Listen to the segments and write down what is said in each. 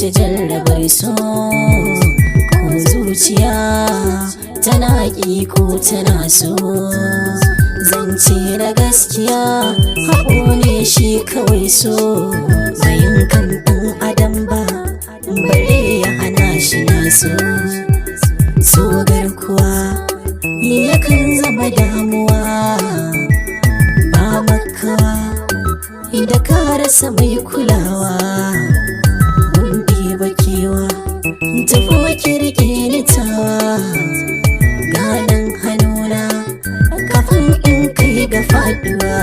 wuce jarrabar so, ko zuciya tana ƙi ko tana so. Zance na gaskiya haƙo ne shi kawai so, bayin kan ɗan adam ba bare ya hana shi na so. So garkuwa yakan zama damuwa, ba makawa da ka rasa mai kulawa. Mun ɗiba kewa tafi kirki ni tawa, ganin hannuna kafin in kai ga faɗuwa.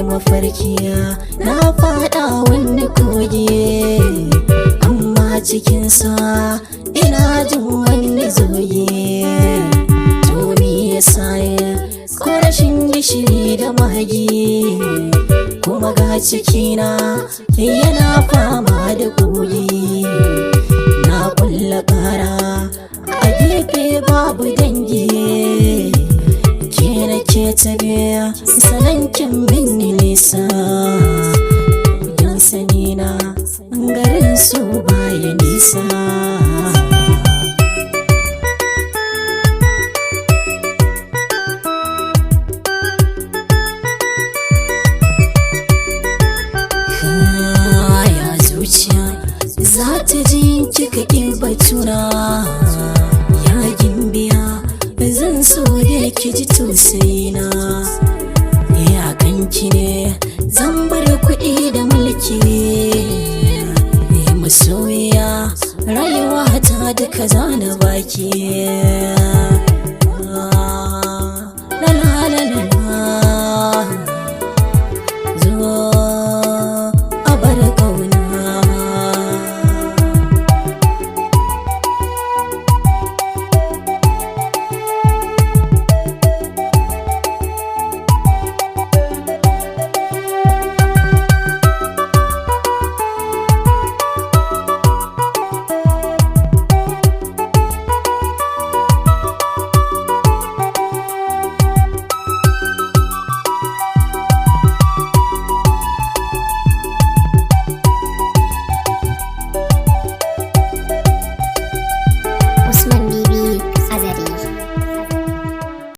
Mafarkiya na faɗa wani kogi, amma cikinsa ina jin wani zoye. To me yasa ko rashin gishiri da magi, kuma ga cikina yana fama da kogi. Na kulla ƙara a gefe babu dangi, ke nake tabiya sanankin minni nisa. Yan sanina garin su baya nisa. Ya zuciya za ta ji kika ƙi batuna, ya gimbiya zan so da ki ji tausayina. Ya kanki ne zan bar kuɗi da mulki, masoyiya rayuwa ta duka zana baki.